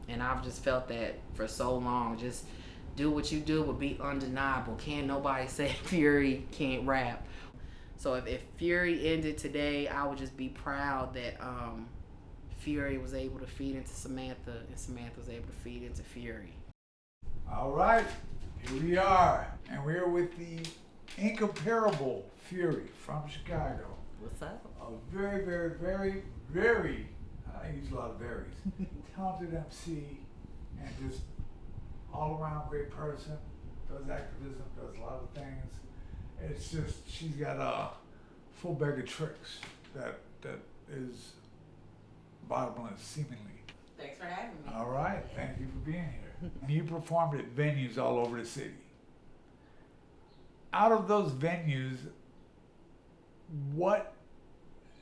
And I've just felt that for so long. Just do what you do would be undeniable. Can't nobody say Fury can't rap. So if Fury ended today, I would just be proud that Fury was able to feed into Samantha, and Samantha was able to feed into Fury. All right, here we are, and we're with the incomparable Fury from Chicago. What's up? A very, very, very, very, I use a lot of varies, talented MC, and just all around great person, does activism, does a lot of things. It's just, she's got a full bag of tricks that is bottomless, seemingly. Thanks for having me. All right, thank you for being here. You performed at venues all over the city. Out of those venues, what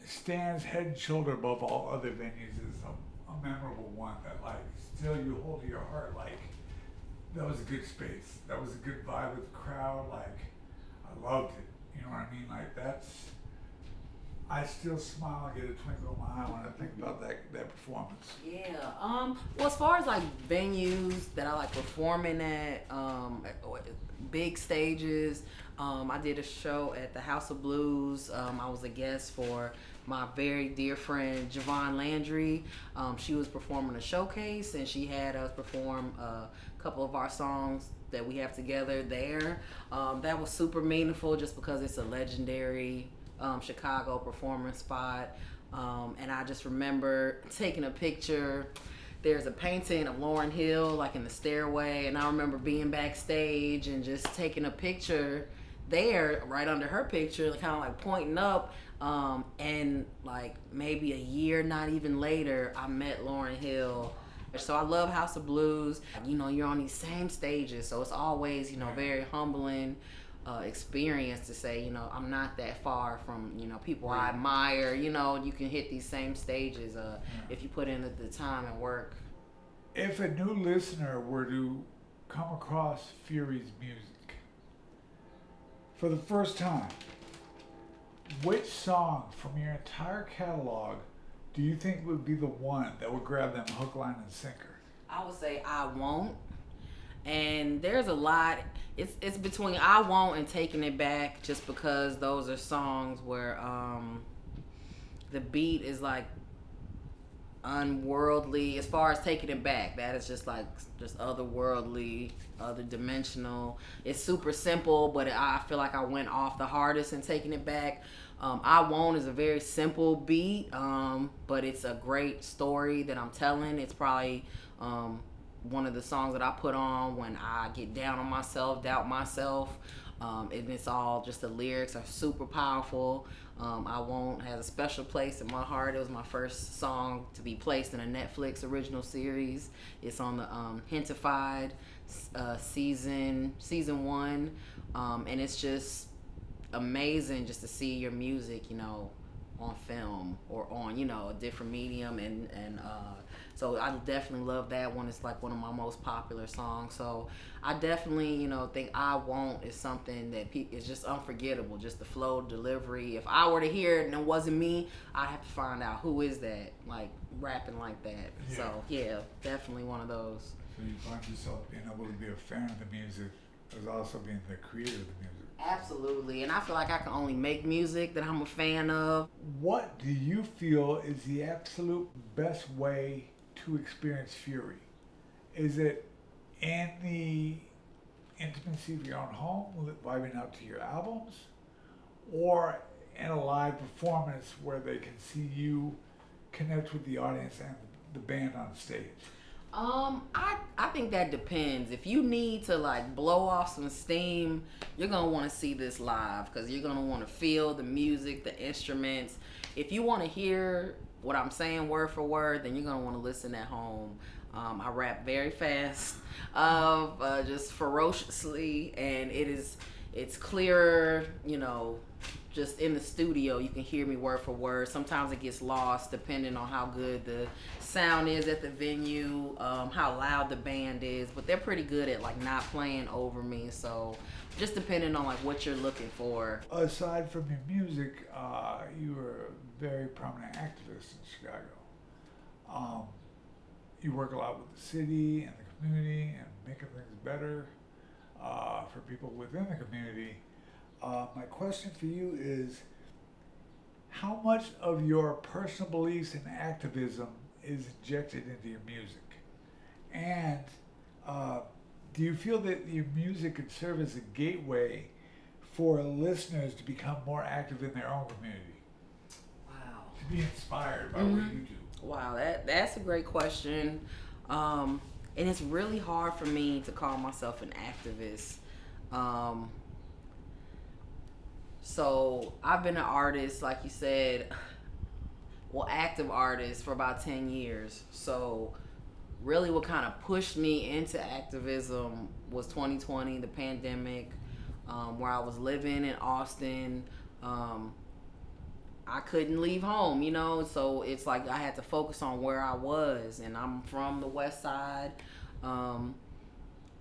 stands head and shoulder above all other venues is a memorable one that, like, still you hold to your heart, like, that was a good space. That was a good vibe with the crowd. Like, I loved it. You know what I mean? Like, that's, I still smile and get a twinkle in my eye when I think about that performance. Yeah. Well, as far as like venues that I like performing at, big stages, I did a show at the House of Blues. I was a guest for my very dear friend Javon Landry. She was performing a showcase, and she had us perform a couple of our songs that we have together there. That was super meaningful just because it's a legendary Chicago performance spot. And I just remember taking a picture. There's a painting of Lauryn Hill like in the stairway, and I remember being backstage and just taking a picture there right under her picture, kind of like pointing up. And like maybe a year, not even later, I met Lauryn Hill. So I love House of Blues. You know, you're on these same stages, so it's always, you know, very humbling experience to say, you know, I'm not that far from, you know, people I admire. You know, you can hit these same stages if you put in the time and work. If a new listener were to come across Fury's music for the first time, which song from your entire catalog do you think would be the one that would grab them hook, line, and sinker? I would say I Won't. And there's a lot. It's between I Won't and Taking It Back, just because those are songs where the beat is like unworldly. As far as Taking It Back, that is just like just otherworldly, other dimensional. It's super simple, but I feel like I went off the hardest in Taking It Back. I Won't is a very simple beat, but it's a great story that I'm telling. It's probably one of the songs that I put on when I get down on myself, doubt myself. And it's all just the lyrics are super powerful. I Won't has a special place in my heart. It was my first song to be placed in a Netflix original series. It's on the Hentified season 1, and it's just amazing just to see your music, you know, on film or on, you know, a different medium, and so I definitely love that one. It's like one of my most popular songs. So I definitely, you know, think I Won't is something that is just unforgettable. Just the flow, delivery. If I were to hear it and it wasn't me, I'd have to find out who is that, like rapping like that. Yeah. So yeah, definitely one of those. So you find yourself being able to be a fan of the music as also being the creator of the music. Absolutely, and I feel like I can only make music that I'm a fan of. What do you feel is the absolute best way to experience Fury? Is it in the intimacy of your own home, vibing out to your albums, or in a live performance where they can see you connect with the audience and the band on stage? I think that depends. If you need to like blow off some steam, you're gonna want to see this live, because you're gonna want to feel the music, the instruments. If you want to hear what I'm saying word for word, then you're gonna want to listen at home. I rap very fast, just ferociously, and it's clearer, you know. Just in the studio, you can hear me word for word. Sometimes it gets lost depending on how good the sound is at the venue, how loud the band is, but they're pretty good at like not playing over me. So just depending on like what you're looking for. Aside from your music, you were a very prominent activist in Chicago. you work a lot with the city and the community and making things better for people within the community. My question for you is, how much of your personal beliefs and activism is injected into your music? And do you feel that your music could serve as a gateway for listeners to become more active in their own community? Wow. To be inspired by what you do? Wow, that's a great question. And it's really hard for me to call myself an activist. So I've been an artist, like you said, active artist for about 10 years. So really what kind of pushed me into activism was 2020, the pandemic, where I was living in Austin. I couldn't leave home, so it's like I had to focus on where I was, and I'm from the West Side.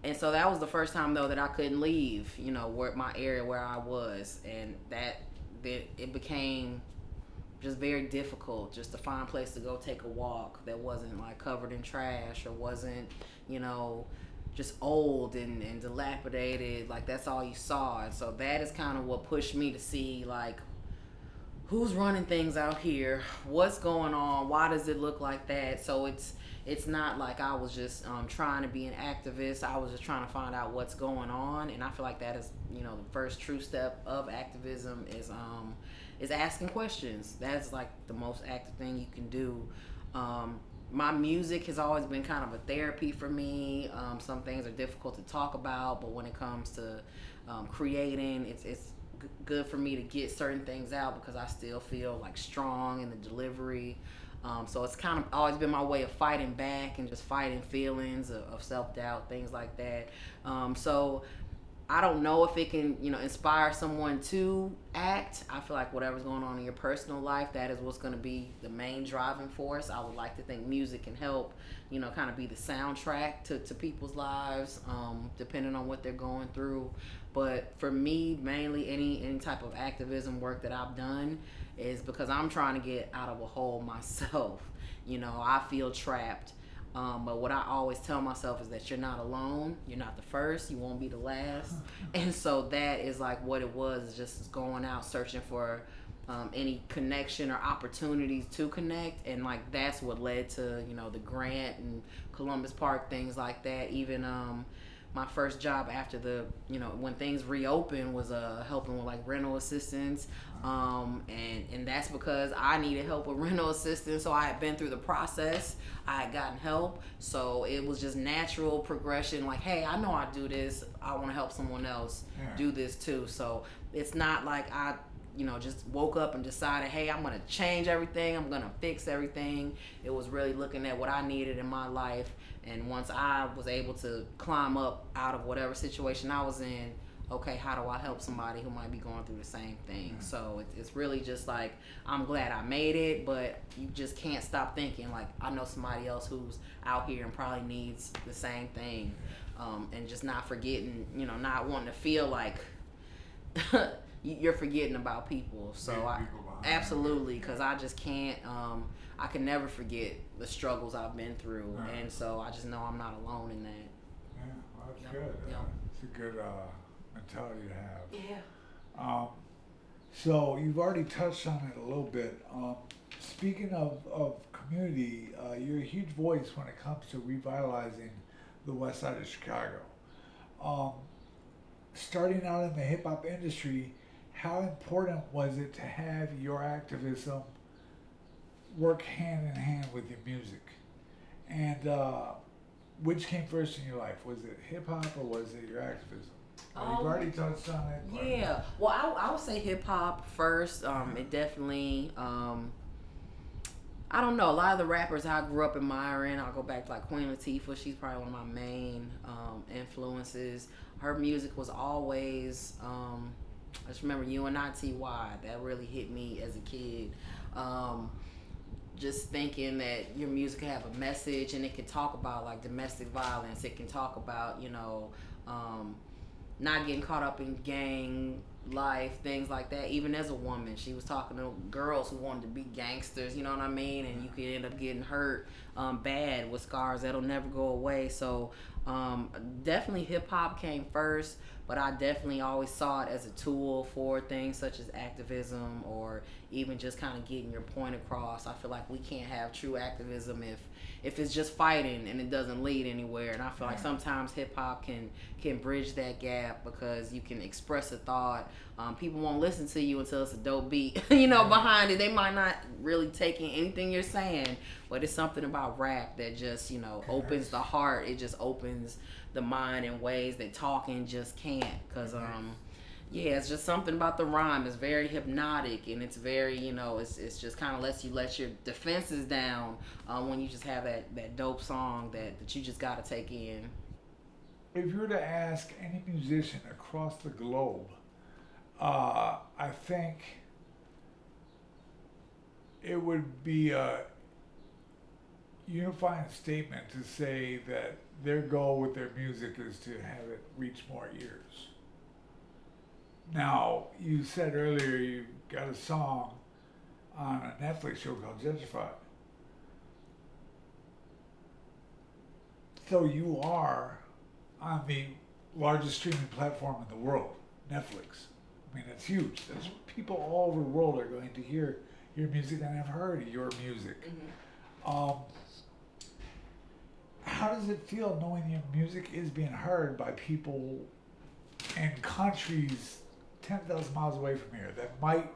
And so that was the first time though that I couldn't leave, where my area where I was, and that it became just very difficult just to find a place to go take a walk that wasn't like covered in trash or wasn't, just old and dilapidated. Like that's all you saw. And so that is kind of what pushed me to see like who's running things out here, what's going on, why does it look like that. So it's not like I was just trying to be an activist. I was just trying to find out what's going on, and I feel like that is, the first true step of activism is asking questions. That's like the most active thing you can do. My music has always been kind of a therapy for me. Some things are difficult to talk about, but when it comes to creating, it's good for me to get certain things out because I still feel like strong in the delivery. So it's kind of always been my way of fighting back and just fighting feelings of self-doubt, things like that. So I don't know if it can, inspire someone to act. I feel like whatever's going on in your personal life, that is what's going to be the main driving force. I would like to think music can help, kind of be the soundtrack to people's lives, depending on what they're going through. But for me, mainly any type of activism work that I've done is because I'm trying to get out of a hole myself. I feel trapped. But what I always tell myself is that you're not alone. You're not the first. You won't be the last. And so that is like what it was, just going out searching for any connection or opportunities to connect. And like that's what led to, the grant and Columbus Park, things like that. Even my first job after when things reopened was helping with like rental assistance. And that's because I needed help with rental assistance. So I had been through the process. I had gotten help. So it was just natural progression. Like, hey, I know I do this. I want to help someone else do this too. So it's not like I, just woke up and decided, hey, I'm going to change everything. I'm going to fix everything. It was really looking at what I needed in my life. And once I was able to climb up out of whatever situation I was in, okay, how do I help somebody who might be going through the same thing? So it's really just like, I'm glad I made it, but you just can't stop thinking, like, I know somebody else who's out here and probably needs the same thing. And just not forgetting, not wanting to feel like you're forgetting about people. So absolutely, because I just can't, I can never forget the struggles I've been through. And so I just know I'm not alone in that. Yeah, well, that's good. It's a good mentality to have. Yeah. So you've already touched on it a little bit. Speaking of community, you're a huge voice when it comes to revitalizing the West Side of Chicago. Starting out in the hip hop industry, how important was it to have your activism work hand in hand with your music? And which came first in your life? Was it hip hop or was it your activism? You've already touched on it. Yeah. Well, I would say hip hop first. It definitely. I don't know. A lot of the rappers I grew up admiring, I'll go back to like Queen Latifah. She's probably one of my main influences. Her music was always. I just remember UNITY. That really hit me as a kid. Just thinking that your music can have a message and it can talk about like domestic violence. It can talk about not getting caught up in gang life, things like that. Even as a woman, she was talking to girls who wanted to be gangsters, you know what I mean? And you could end up getting hurt bad with scars that'll never go away. So definitely hip hop came first, but I definitely always saw it as a tool for things such as activism, or even just kind of getting your point across. I feel like we can't have true activism if it's just fighting and it doesn't lead anywhere. And I feel like sometimes hip hop can bridge that gap, because you can express a thought. People won't listen to you until it's a dope beat, behind it. They might not really take in anything you're saying, but it's something about rap that just, opens the heart. It just opens the mind in ways that talking just can't. Because, it's just something about the rhyme. It's very hypnotic, and it's very, it's just kind of lets you let your defenses down when you just have that dope song that you just got to take in. If you were to ask any musician across the globe, I think it would be a unifying statement to say that their goal with their music is to have it reach more ears. Now, you said earlier you got a song on a Netflix show called Gentrified. So you are on the largest streaming platform in the world, Netflix. I mean, it's huge. There's people all over the world are going to hear your music and have heard your music. How does it feel knowing your music is being heard by people in countries 10,000 miles away from here that might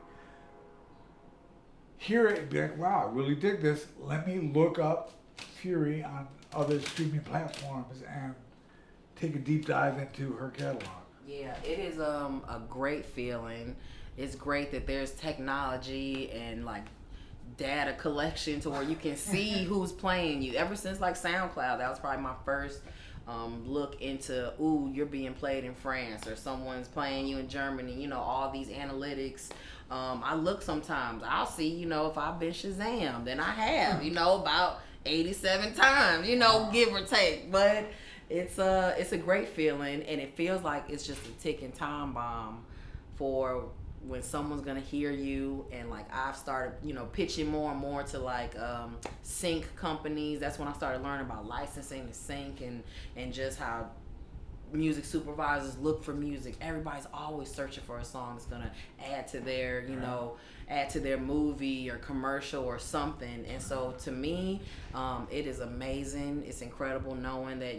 hear it and be like, wow, I really dig this. Let me look up Fury on other streaming platforms and take a deep dive into her catalog. Yeah, it is a great feeling. It's great that there's technology and like data collection to where you can see who's playing you. Ever since like SoundCloud, that was probably my first look into, you're being played in France, or someone's playing you in Germany, all these analytics. I look sometimes, I'll see, if I've been Shazam, then I have, about 87 times, give or take. But it's a great feeling, and it feels like it's just a ticking time bomb for when someone's gonna hear you. And like I've started, pitching more and more to like sync companies. That's when I started learning about licensing to sync, and just how music supervisors look for music. Everybody's always searching for a song that's gonna add to their, add to their movie or commercial or something. And so to me, it is amazing. It's incredible knowing that,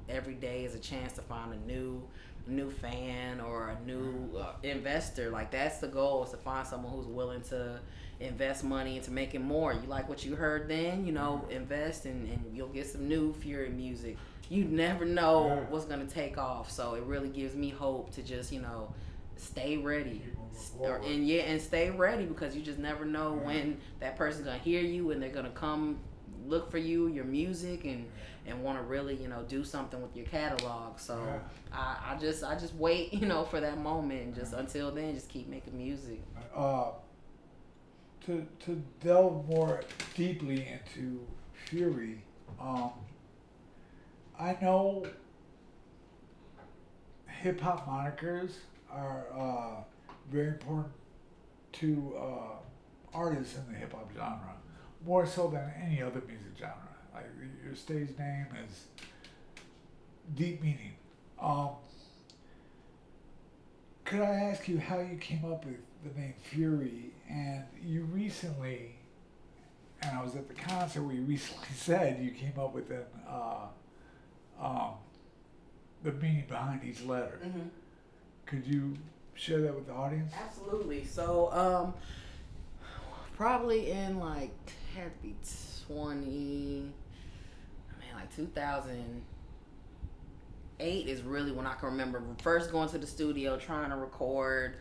every day is a chance to find a new fan or a new investor. Like that's the goal, is to find someone who's willing to invest money into making more. You like what you heard then, invest, and you'll get some new Fury music. You never know what's gonna take off. So it really gives me hope to just, stay ready. And stay ready, because you just never know when that person's gonna hear you and they're gonna come look for you, your music, and want to really, do something with your catalog. So I just wait, for that moment, and just until then, just keep making music. To delve more deeply into Fury, I know hip hop monikers are very important to artists in the hip hop genre, more so than any other music genre. Like your stage name is deep meaning. Could I ask you how you came up with the name Fury? And you recently, and I was at the concert where you recently said you came up with the meaning behind each letter. Could you share that with the audience? Absolutely. So, probably in like, had to be 2008 is really when I can remember first going to the studio trying to record.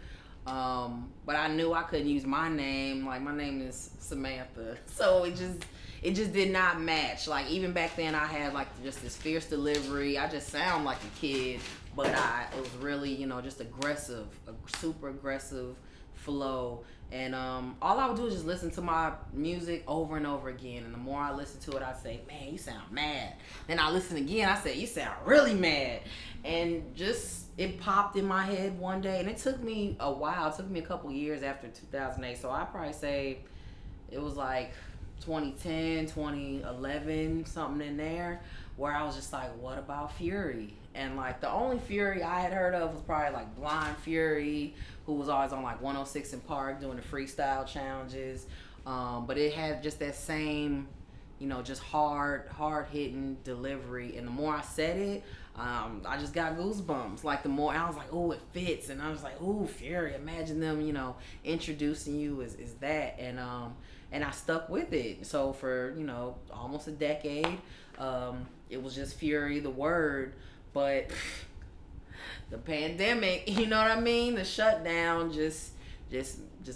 But I knew I couldn't use my name. Like my name is Samantha, so it just did not match. Like even back then, I had like just this fierce delivery. I just sound like a kid, but it was really, just aggressive, a super aggressive, flow. And all I would do is just listen to my music over and over again. And the more I listen to it, I say, man, you sound mad. Then I listen again, I say, you sound really mad. And just, it popped in my head one day. And it took me a while. It took me a couple years after 2008. So I probably say it was like 2010, 2011, something in there, where I was just like, what about Fury? And like the only Fury I had heard of was probably like Blind Fury, who was always on like 106 in Park doing the freestyle challenges. But it had just that same, just hard hitting delivery. And the more I said it, I just got goosebumps. Like the more I was like, oh, it fits. And I was like, oh, Fury, imagine them, introducing you is that. And I stuck with it. So for, almost a decade, it was just Fury, the word. But the pandemic, you know what I mean? The shutdown just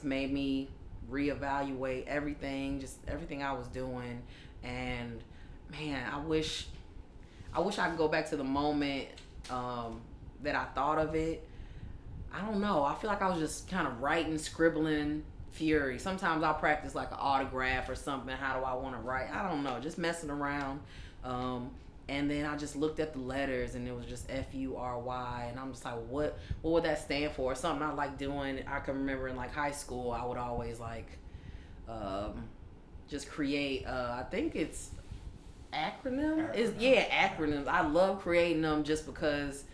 made me reevaluate everything I was doing. And man, I wish I could go back to the moment that I thought of it. I don't know. I feel like I was just kind of writing, scribbling Fury. Sometimes I'll practice like an autograph or something. How do I want to write? I don't know. Just messing around. And then I just looked at the letters and it was just Fury. And I'm just like, what would that stand for? Something I like doing. I can remember in like high school, I would always like just create, I think it's acronym. Acronyms. I love creating them just because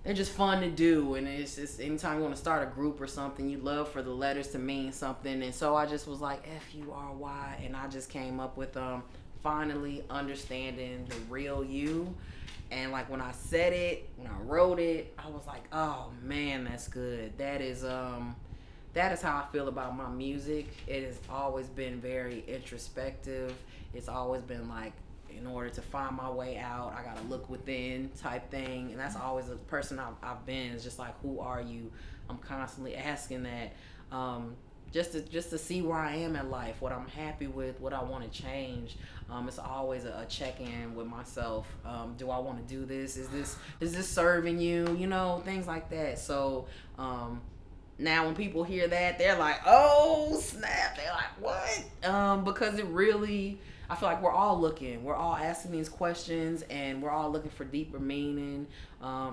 they're just fun to do. And it's just anytime you want to start a group or something, you love for the letters to mean something. And so I just was like Fury. And I just came up with finally understanding the real you. And like when I said it, when I wrote it, I was like, oh man, that's good. That is how I feel about my music. It has always been very introspective. It's always been like, in order to find my way out, I gotta look within type thing. And that's always the person I've been. It's just like, who are you? I'm constantly asking that. Just to see where I am in life, what I'm happy with, what I want to change. It's always a check-in with myself. Do I want to do this? Is this serving you? Things like that. So now when people hear that, they're like, oh snap! They're like, what? Because it really, I feel like we're all looking. We're all asking these questions, and we're all looking for deeper meaning.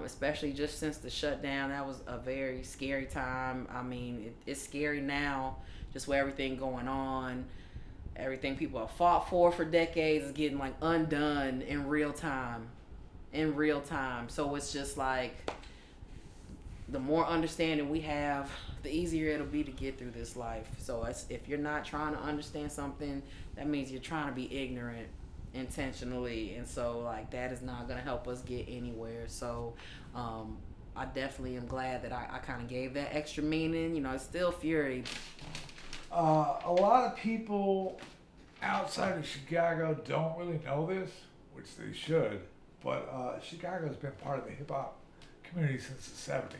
Especially just since the shutdown, that was a very scary time. I mean, it's scary now, just with everything going on. Everything people have fought for decades is getting like undone in real time. So it's just like, the more understanding we have, the easier it'll be to get through this life. So if you're not trying to understand something, that means you're trying to be ignorant intentionally. And so like that is not going to help us get anywhere. So I definitely am glad that I kind of gave that extra meaning. It's still Fury. A lot of people outside of Chicago don't really know this, which they should, but Chicago's been part of the hip-hop community since the 70s.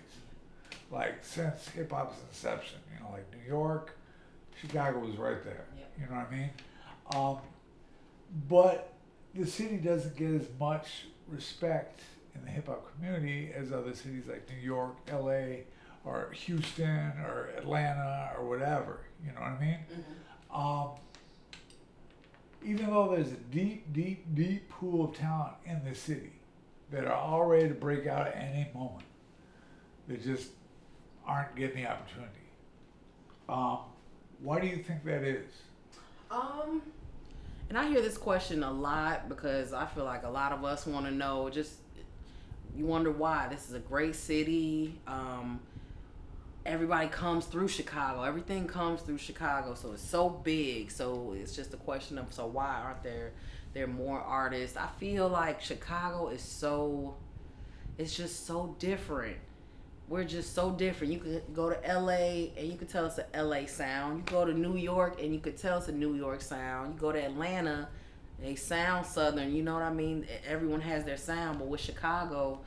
Like, since hip-hop's inception, like New York, Chicago was right there. Yep. You know what I mean? But the city doesn't get as much respect in the hip-hop community as other cities like New York, LA, or Houston, or Atlanta, or whatever. You know what I mean? Mm-hmm. Even though there's a deep, deep, deep pool of talent in the city that are all ready to break out at any moment, they just aren't getting the opportunity. Why do you think that is? And I hear this question a lot because I feel like a lot of us want to know, just, you wonder why. This is a great city. Everybody comes through Chicago. Everything comes through Chicago. So it's so big. So it's just a question of, so why aren't there more artists? I feel like Chicago is it's just so different. We're just so different. You could go to LA and you could tell it's a LA sound. You go to New York and you could tell it's a New York sound. You go to Atlanta, they sound Southern. You know what I mean? Everyone has their sound. But with Chicago,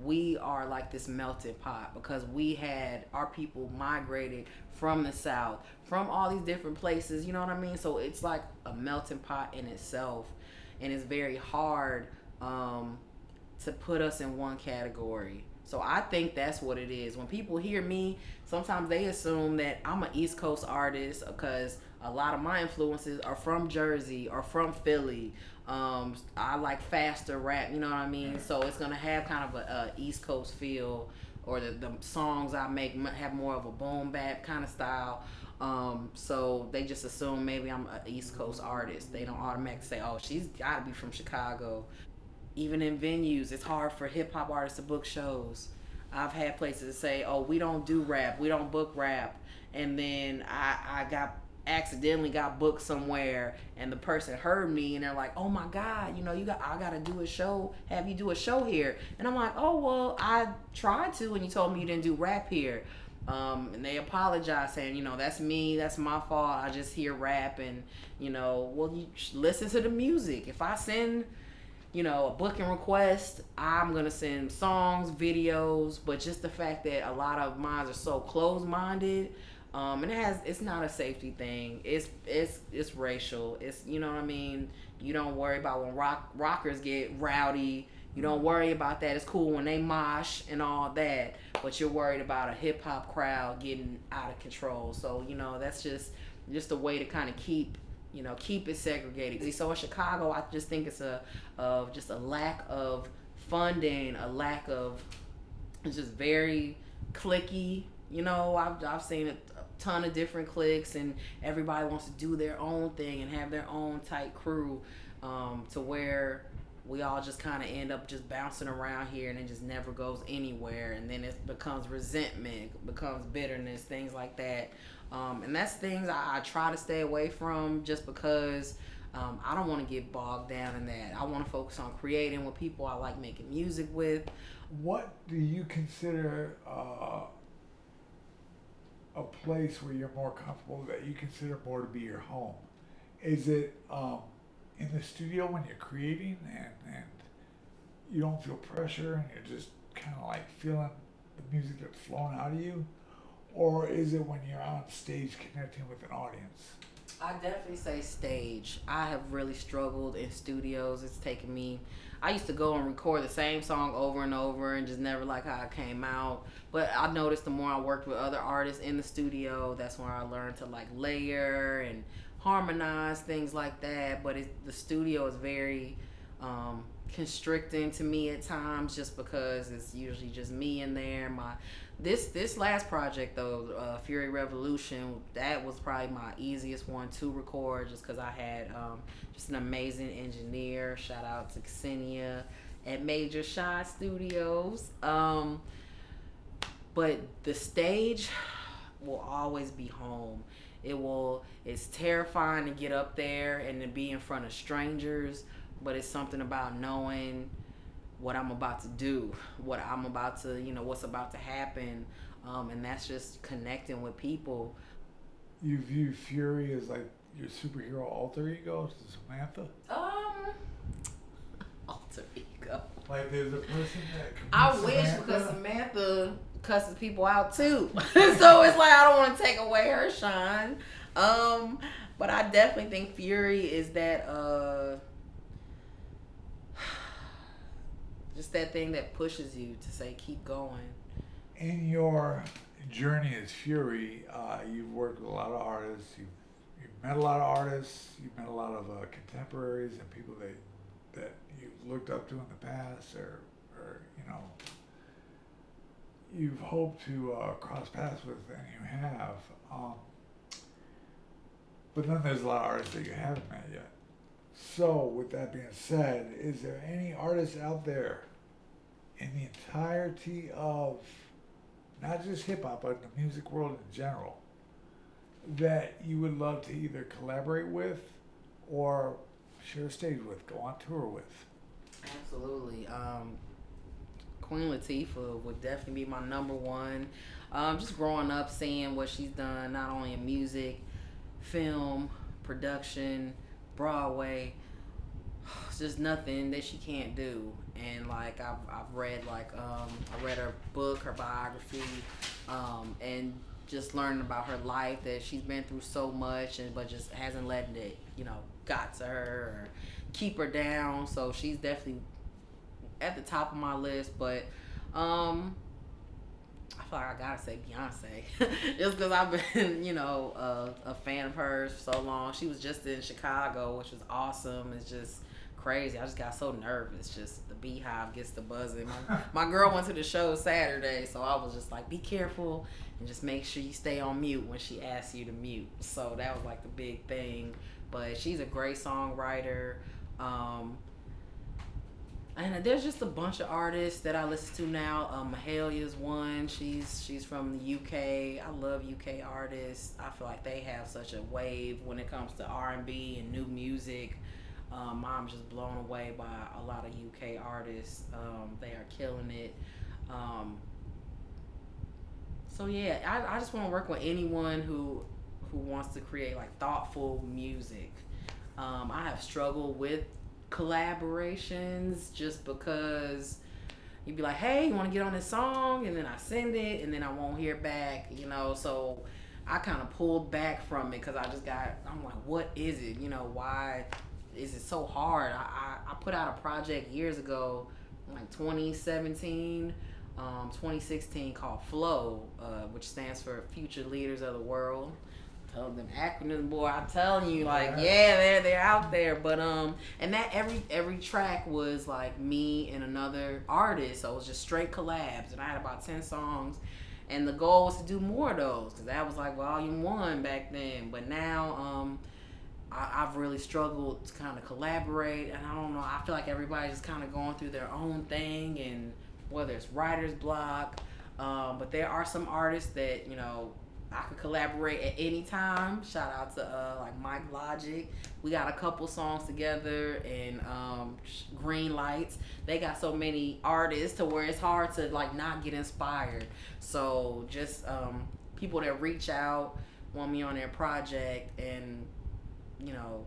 we are like this melting pot because we had our people migrated from the South, from all these different places. You know what I mean? So it's like a melting pot in itself. And it's very hard to put us in one category. So I think that's what it is. When people hear me, sometimes they assume that I'm an East Coast artist because a lot of my influences are from Jersey or from Philly. I like faster rap, you know what I mean? So it's gonna have kind of a East Coast feel, or the songs I make have more of a boom bap kind of style. So they just assume maybe I'm an East Coast artist. They don't automatically say, "Oh, she's got to be from Chicago." Even in venues, it's hard for hip hop artists to book shows. I've had places say, "Oh, we don't do rap, we don't book rap," and then I got accidentally got booked somewhere, and the person heard me, and they're like, "Oh my God, I gotta do a show. Have you do a show here?" And I'm like, "Oh well, I tried to, and you told me you didn't do rap here." And they apologize, saying, "That's me, that's my fault. I just hear rap, and well, you listen to the music. If I send." A booking request, I'm gonna send songs, videos, but just the fact that a lot of mine are so closed-minded, and it's not a safety thing. It's racial. It's, you know what I mean. You don't worry about when rockers get rowdy. You don't worry about that. It's cool when they mosh and all that, but you're worried about a hip hop crowd getting out of control. So that's just a way to kind of keep it segregated. So in Chicago, I just think it's just a lack of funding, a lack of, it's just very cliquey. I've seen a ton of different cliques, and everybody wants to do their own thing and have their own tight crew, to where we all just kind of end up just bouncing around here, and it just never goes anywhere. And then it becomes resentment, becomes bitterness, things like that. And that's things I try to stay away from, just because I don't want to get bogged down in that. I want to focus on creating with people I like making music with. What do you consider a place where you're more comfortable, that you consider more to be your home? Is it in the studio when you're creating and you don't feel pressure and you're just kind of like feeling the music that's flowing out of you? Or is it when you're on stage connecting with an audience? I definitely say stage. I have really struggled in studios. It's taken me, I used to go and record the same song over and over and just never like how it came out. But I noticed the more I worked with other artists in the studio, that's when I learned to like layer and harmonize, things like that. But the studio is very constricting to me at times, just because it's usually just me in there. This last project though, Fury Revolution, that was probably my easiest one to record, just because I had just an amazing engineer. Shout out to Ksenia at Major Shot Studios. But the stage will always be home. It's terrifying to get up there and to be in front of strangers, but it's something about knowing what I'm about to do, what's about to happen, and that's just connecting with people. You view Fury as like your superhero alter ego to Samantha? Alter ego. Like there's a person that can I be wish, Samantha? because Samantha cusses people out too. So it's like I don't want to take away her shine. But I definitely think Fury is that just that thing that pushes you to say keep going. In your journey as Fury, you've worked with a lot of artists. You've met a lot of artists. You've met a lot of contemporaries and people that you've looked up to in the past, or you've hoped to cross paths with, and you have. But then there's a lot of artists that you haven't met yet. So, with that being said, is there any artist out there in the entirety of not just hip hop, but the music world in general, that you would love to either collaborate with or share a stage with, go on tour with? Absolutely. Queen Latifah would definitely be my number one. Just growing up, seeing what she's done, not only in music, film, production, Broadway, it's just nothing that she can't do. And like I've read I read her book, her biography, and just learning about her life, that she's been through so much, but just hasn't let it got to her or keep her down. So she's definitely at the top of my list. But Um, I feel like I gotta say Beyonce, just because I've been, a fan of hers for so long. She was just in Chicago, which was awesome. It's just crazy. I just got so nervous. Just the beehive gets to buzzing. My girl went to the show Saturday, so I was just like, be careful and just make sure you stay on mute when she asks you to mute. So that was like the big thing. But she's a great songwriter. And there's just a bunch of artists that I listen to now. Mahalia's one. She's from the UK. I love UK artists. I feel like they have such a wave when it comes to R&B and new music. I'm just blown away by a lot of UK artists. They are killing it. So yeah, I just want to work with anyone who wants to create like thoughtful music. I have struggled with collaborations just because you'd be like, hey, you want to get on this song, and then I send it and then I won't hear back, so I kind of pulled back from it because I'm like, what is it, why is it so hard? I put out a project years ago, like 2017, 2016, called Flow, which stands for Future Leaders of the World. Tell them acronyms, boy. I'm telling you, like, yeah, they're out there. But and that every track was like me and another artist, so it was just straight collabs, and I had about 10 songs, and the goal was to do more of those because that was like volume 1 back then. But now I've really struggled to kind of collaborate, and I don't know. I feel like everybody's just kind of going through their own thing, and whether it's writer's block, but there are some artists that I could collaborate at any time. Shout out to like Mike Logic. We got a couple songs together, and Green Lights. They got so many artists to where it's hard to like not get inspired. So just people that reach out, want me on their project, and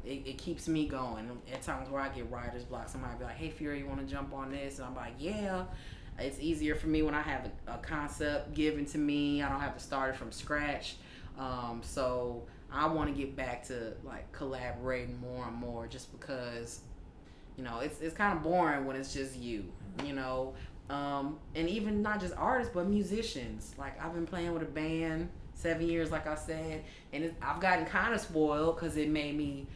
it keeps me going. At times where I get writer's block, somebody be like, hey Fury, you want to jump on this? And I'm like, yeah. It's easier for me when I have a concept given to me. I don't have to start it from scratch. So I want to get back to like collaborating more and more, just because it's kind of boring when it's just you. And even not just artists but musicians. Like I've been playing with a band 7 years, like I said, and I've gotten kind of spoiled because it made me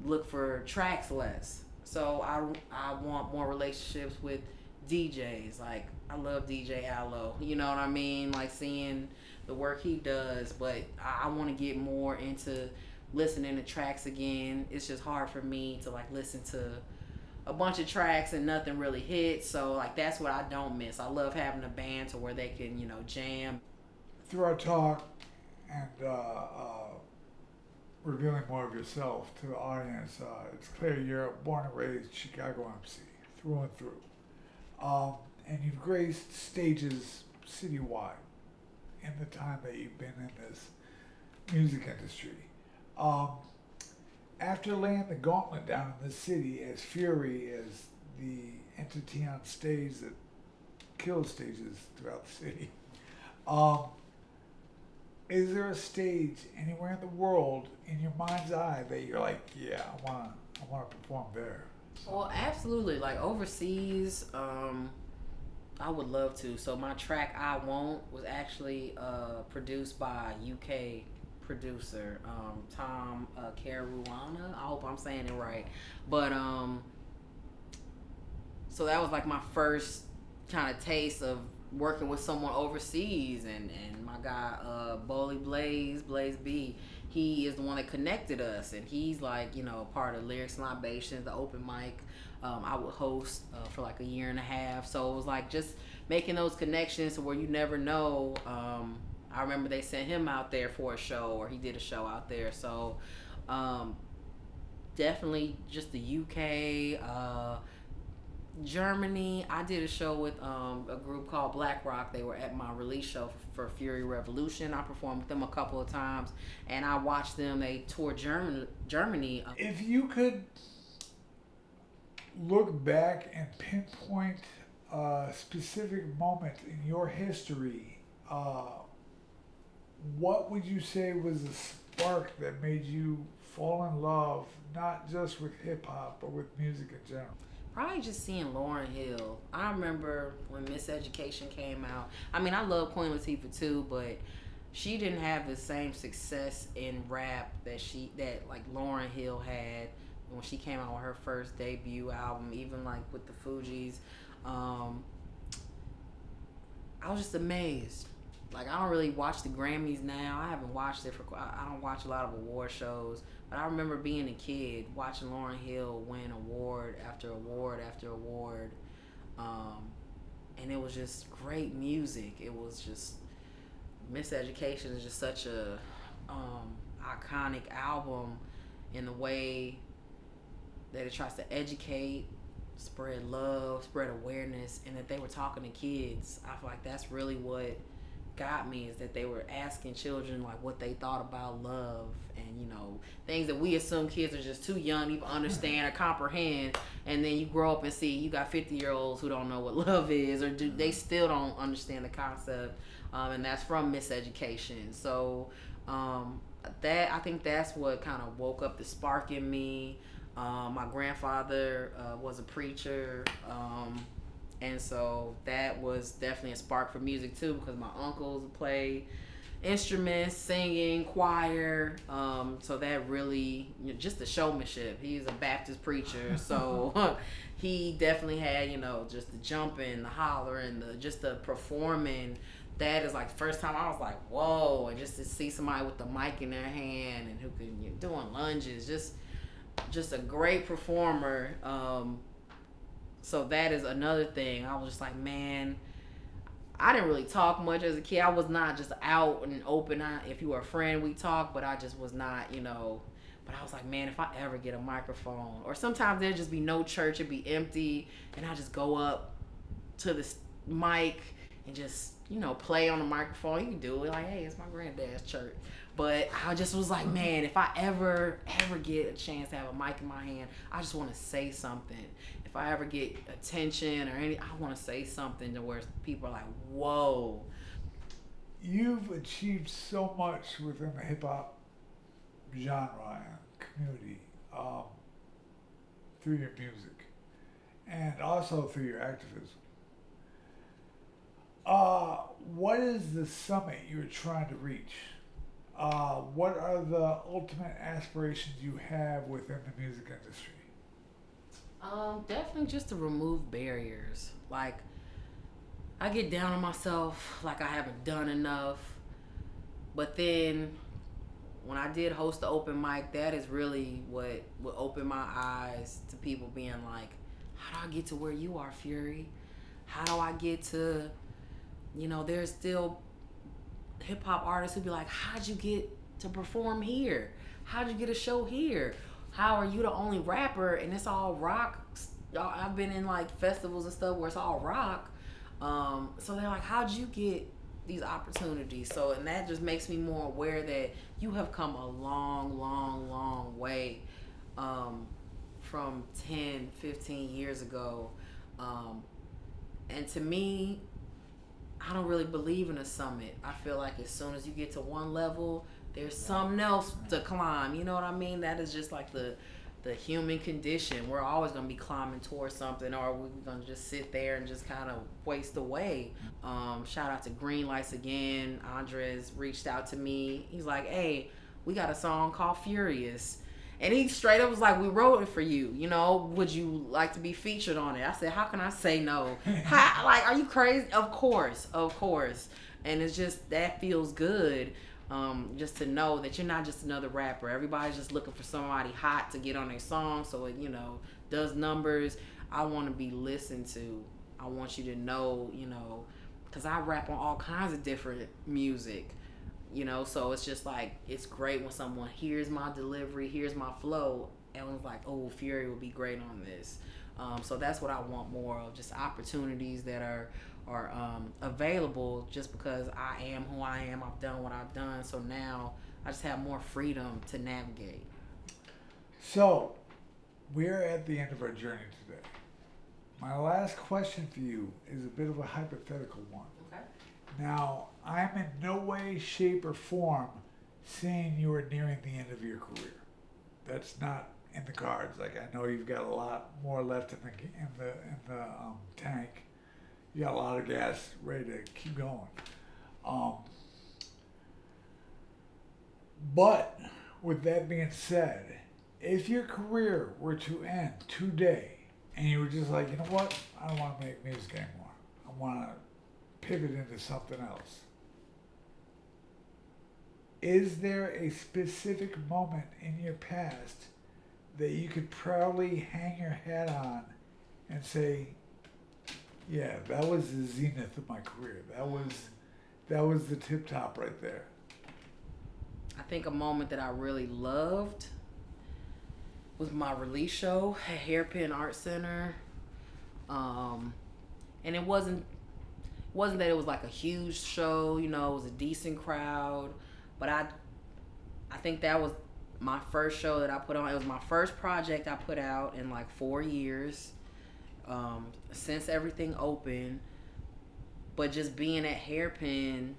look for tracks less. So I want more relationships with DJs. Like I love DJ Allo, you know what I mean, like seeing the work he does, but I want to get more into listening to tracks again. It's just hard for me to like listen to a bunch of tracks and nothing really hits, so like that's what I don't miss. I love having a band to where they can jam. Through our talk and revealing more of yourself to the audience, it's clear you're a born and raised Chicago MC through and through. And you've graced stages citywide in the time that you've been in this music industry. After laying the gauntlet down in the city as Fury, as the entity on stage that kills stages throughout the city, is there a stage anywhere in the world in your mind's eye that you're like, yeah, I wanna perform there? Well, absolutely. Like overseas, I would love to. So my track "I Won't" was actually produced by a UK producer, Tom Caruana. I hope I'm saying it right. But so that was like my first kind of taste of working with someone overseas, and my guy Bully Blaze B, he is the one that connected us, and he's like part of Lyrics and Libations, the open mic I would host for like a year and a half. So it was like just making those connections to where you never know. I remember they sent him out there for a show, or he did a show out there. So definitely just the UK, Germany. I did a show with a group called Black Rock. They were at my release show for Fury Revolution. I performed with them a couple of times, and I watched them. They toured Germany. If you could look back and pinpoint a specific moment in your history, what would you say was the spark that made you fall in love, not just with hip hop, but with music in general? Probably just seeing Lauryn Hill. I remember when Miss Education came out. I mean, I love Queen Latifah too, but she didn't have the same success in rap that like Lauryn Hill had when she came out with her first debut album. Even like with the Fugees, I was just amazed. Like, I don't really watch the Grammys now. I haven't watched it I don't watch a lot of award shows. But I remember being a kid watching Lauryn Hill win award after award after award. And it was just great music. It was just, Miseducation is just such a iconic album in the way that it tries to educate, spread love, spread awareness, and that they were talking to kids. I feel like that's really what got me, is that they were asking children like what they thought about love, and things that we assume kids are just too young to even understand or comprehend, and then you grow up and see you got 50-year-olds who don't know what love is, or they still don't understand the concept, and that's from Miseducation. So I think that's what kind of woke up the spark in me. My grandfather was a preacher, and so that was definitely a spark for music too, because my uncles play instruments, singing, choir. So that really, just the showmanship. He's a Baptist preacher, so he definitely had, just the jumping, the hollering, just the performing. That is like the first time I was like, whoa, and just to see somebody with the mic in their hand and who can doing lunges, just a great performer. So that is another thing. I was just like, man, I didn't really talk much as a kid. I was not just out and open. If you were a friend, we talked, but I just was not, But I was like, man, if I ever get a microphone, or sometimes there'd just be no church, it'd be empty, and I just go up to the mic and just, play on the microphone. You can do it like, hey, it's my granddad's church. But I just was like, man, if I ever get a chance to have a mic in my hand, I just want to say something. If I ever get attention or I want to say something to where people are like, whoa. You've achieved so much within the hip hop genre and community through your music and also through your activism. What is the summit you're trying to reach? What are the ultimate aspirations you have within the music industry? Definitely just to remove barriers. Like, I get down on myself, like I haven't done enough. But then, when I did host the open mic, that is really what opened my eyes to people being like, how do I get to where you are, Fury? How do I get to, there's still hip hop artists who be like, how'd you get to perform here? How'd you get a show here? How are you the only rapper and it's all rock? I've been in like festivals and stuff where it's all rock. So they're like, how'd you get these opportunities? So, and that just makes me more aware that you have come a long, long, long way from 10, 15 years ago. And to me, I don't really believe in a summit. I feel like as soon as you get to one level, there's something else to climb. You know what I mean? That is just like the human condition. We're always going to be climbing towards something, or we're going to just sit there and just kind of waste away. Shout out to Green Lights again. Andres reached out to me. He's like, hey, we got a song called Furious. And he straight up was like, we wrote it for you. Would you like to be featured on it? I said, how can I say no? Like, are you crazy? Of course. And it's just, that feels good. Just to know that you're not just another rapper. Everybody's just looking for somebody hot to get on their song so it, does numbers. I want to be listened to. I want you to know, because I rap on all kinds of different music. So it's just like, it's great when someone hears my delivery, hears my flow, and was like, oh, Fury would be great on this. So that's what I want more of, just opportunities that are available just because I am who I am. I've done what I've done. So now I just have more freedom to navigate. So we're at the end of our journey today. My last question for you is a bit of a hypothetical one. Okay. Now, I'm in no way, shape, or form saying you are nearing the end of your career. That's not in the cards. Like I know you've got a lot more left in the tank. You got a lot of gas ready to keep going. Um, but with that being said, if your career were to end today and you were just like, you know what, I don't want to make music anymore. I want to pivot into something else. Is there a specific moment in your past that you could proudly hang your hat on and say, yeah, that was the zenith of my career. That was the tip top right there. I think a moment that I really loved was my release show at Hairpin Art Center. And it wasn't that it was like a huge show, it was a decent crowd, but I think that was my first show that I put on. It was my first project I put out in like 4 years, since everything opened. But just being at Hairpin,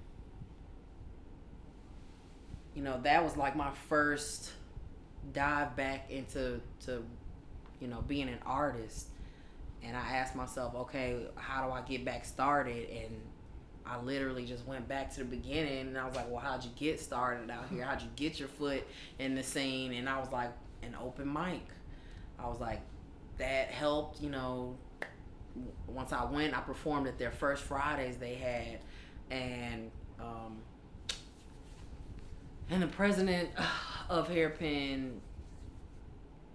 that was like my first dive back into being an artist. And I asked myself, okay, how do I get back started? And I literally just went back to the beginning, and I was like, well, how'd you get started out here? How'd you get your foot in the scene? And I was like, an open mic. I was like, that helped, once I went, I performed at their first Fridays they had. And the president of Hairpin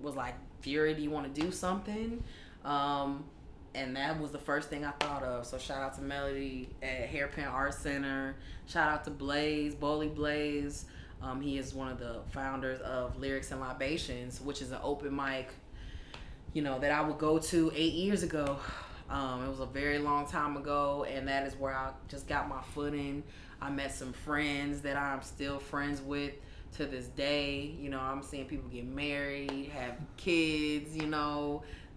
was like, Fury, do you want to do something? And that was the first thing I thought of. So shout out to Melody at Hairpin Art Center. Shout out to Bowley Blaze. He is one of the founders of Lyrics and Libations, which is an open mic, that I would go to 8 years ago. It was a very long time ago, and that is where I just got my footing. I met some friends that I'm still friends with to this day. I'm seeing people get married, have kids,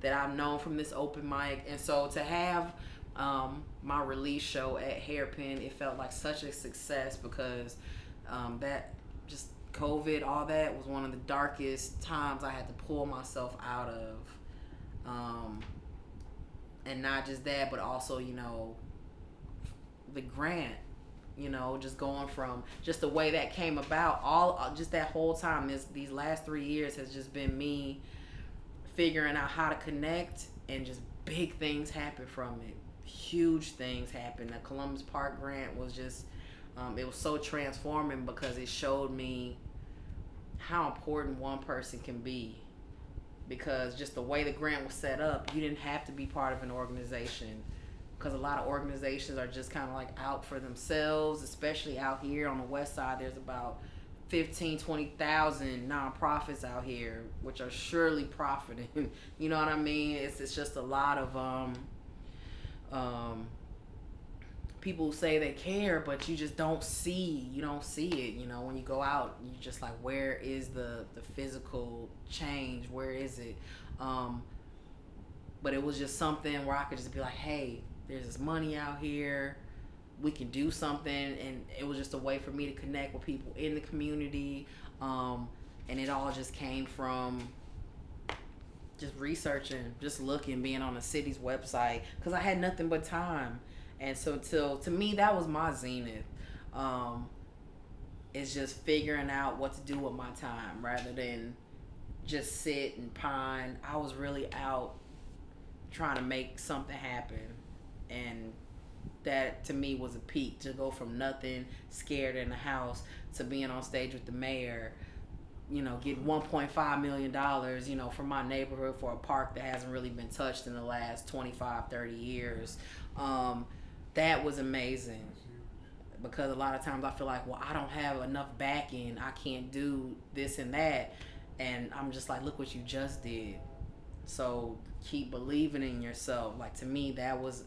that I've known from this open mic. And so to have my release show at Hairpin, it felt like such a success because that just COVID, all that was one of the darkest times I had to pull myself out of. And not just that, but also, the grant, just going from just the way that came about, just that whole time, these last 3 years has just been me figuring out how to connect, and just big things happen from it. Huge things happen. The Columbus Park grant was just, it was so transforming because it showed me how important one person can be. Because just the way the grant was set up, you didn't have to be part of an organization. Because a lot of organizations are just kind of like out for themselves, especially out here on the west side. There's about 20,000 nonprofits out here, which are surely profiting. You know what I mean? It's just a lot of people who say they care, but you just don't see it. When you go out, you just like, where is the physical change? Where is it? But it was just something where I could just be like, hey, there's this money out here, we can do something. And it was just a way for me to connect with people in the community. And it all just came from just researching, just looking, being on the city's website, because I had nothing but time. And so to me, that was my zenith. It's just figuring out what to do with my time rather than just sit and pine. I was really out trying to make something happen. And that to me was a peak, to go from nothing, scared in the house, to being on stage with the mayor, get $1.5 million, from my neighborhood for a park that hasn't really been touched in the last 25, 30 years. That was amazing, because a lot of times I feel like, well, I don't have enough backing, I can't do this and that, and I'm just like, look what you just did. So keep believing in yourself. Like, to me, that was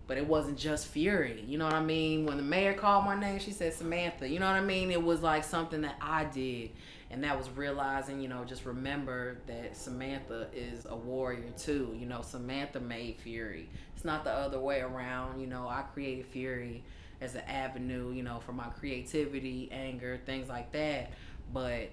but it wasn't just Fury, you know what I mean? When the mayor called my name, she said Samantha, you know what I mean? It was like something that I did, and that was realizing, just remember that Samantha is a warrior too. Samantha made Fury. It's not the other way around. I created Fury as an avenue, for my creativity, anger, things like that. But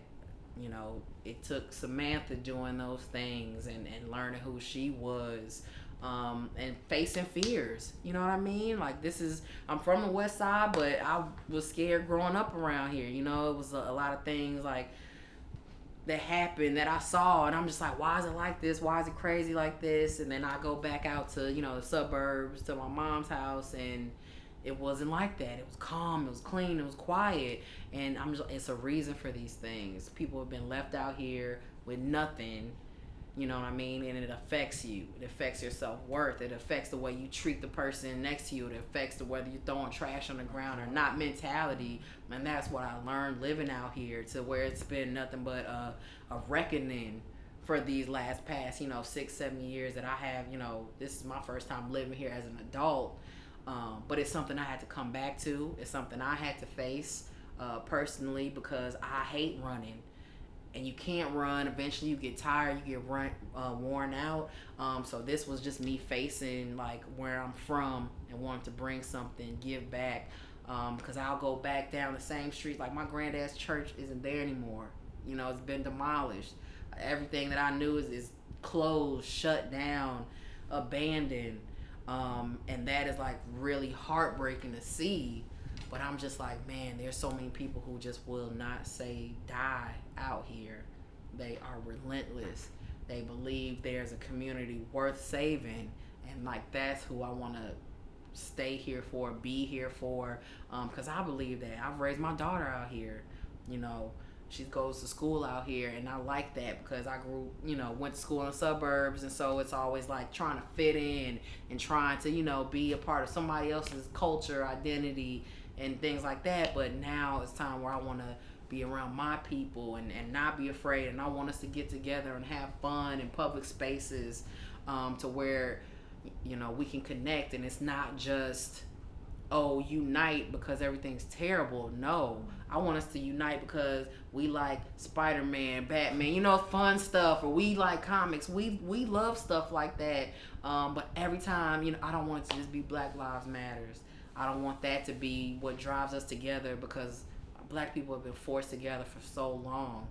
you know, it took Samantha doing those things and learning who she was, and facing fears. You know what I mean? Like, I'm from the West Side, but I was scared growing up around here. You know, it was a lot of things like that happened that I saw, and I'm just like, why is it like this? Why is it crazy like this? And then I go back out to, you know, the suburbs, to my mom's house, and it wasn't like that. It was calm, it was clean, it was quiet, and it's a reason for these things. People have been left out here with nothing, you know what I mean? And it affects you. It affects your self-worth. It affects the way you treat the person next to you. It affects whether you're throwing trash on the ground or not mentality. And that's what I learned living out here, to where it's been nothing but a reckoning for these past, you know, 6-7 years that I have. You know, this is my first time living here as an adult. But it's something I had to come back to. It's something I had to face personally, because I hate running. And you can't run. Eventually you get tired, you get worn out. So this was just me facing like where I'm from and wanting to bring something, give back. Because I'll go back down the same street. Like, my granddad's church isn't there anymore. You know, it's been demolished. Everything that I knew is closed, shut down, abandoned. And that is like really heartbreaking to see. But I'm just like, man, there's so many people who just will not say die out here. They are relentless. They believe there's a community worth saving. And like, that's who I want to stay here for, be here for. Because I believe that. I've raised my daughter out here. You know, she goes to school out here, and I like that because I went to school in the suburbs, and so it's always like trying to fit in and trying to, you know, be a part of somebody else's culture, identity, and things like that. But now it's time where I want to be around my people and not be afraid, and I want us to get together and have fun in public spaces, to where, you know, we can connect, and it's not just, oh, unite because everything's terrible. No, I want us to unite because we like Spider-Man, Batman, you know, fun stuff, or we like comics. We love stuff like that. But every time, you know, I don't want it to just be Black Lives Matters. I don't want that to be what drives us together, because Black people have been forced together for so long,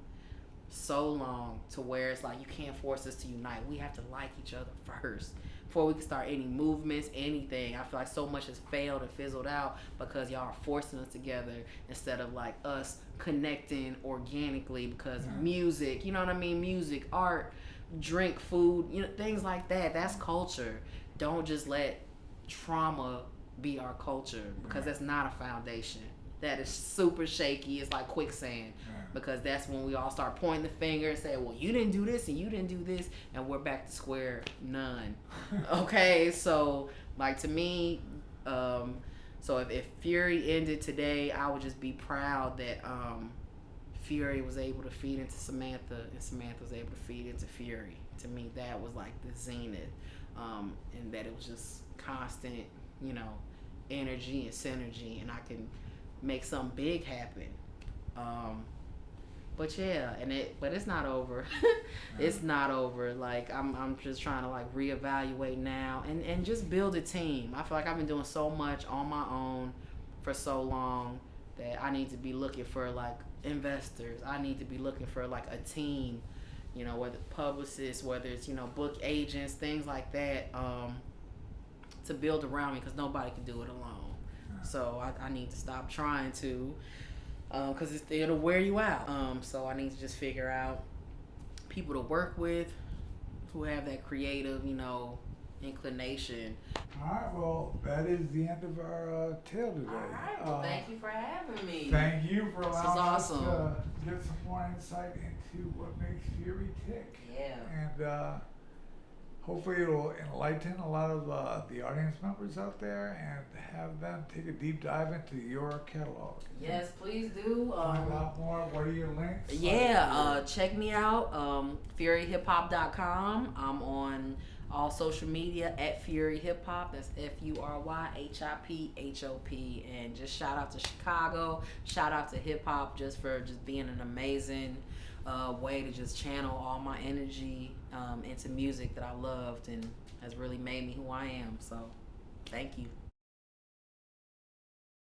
to where it's like, you can't force us to unite. We have to like each other first before we can start any movements, anything. I feel like so much has failed and fizzled out because y'all are forcing us together instead of like us connecting organically, because music, you know what I mean? Music, art, drink, food, you know, things like that. That's culture. Don't just let trauma be our culture, because that's not a foundation. That is super shaky. It's like quicksand, because that's when we all start pointing the finger and say, well, you didn't do this and you didn't do this, and we're back to square none. Okay, so like, to me, so if Fury ended today, I would just be proud that Fury was able to feed into Samantha, and Samantha was able to feed into Fury. To me, that was like the zenith, and that it was just constant, you know, energy and synergy, and I can make something big happen. But yeah, but it's not over. It's not over. Like, I'm just trying to like reevaluate now and just build a team. I feel like I've been doing so much on my own for so long that I need to be looking for like investors. I need to be looking for like a team, you know, whether publicists, whether it's, you know, book agents, things like that, to build around me, because nobody can do it alone. So I need to stop trying to, because it'll wear you out. So I need to just figure out people to work with who have that creative, you know, inclination. All right, well, that is the end of our tale today. All right, well, thank you for having me. Thank you for allowing us awesome. to get some more insight into what makes Fury tick. Yeah. And hopefully it'll enlighten a lot of the audience members out there and have them take a deep dive into your catalog. Yes, please do. Find out more. What are your links? Yeah, check me out, furyhiphop.com. I'm on all social media at Fury Hip Hop. That's FURYHIPHOP. And just shout out to Chicago. Shout out to hip hop just for just being an amazing way to just channel all my energy into music that I loved and has really made me who I am. So, thank you.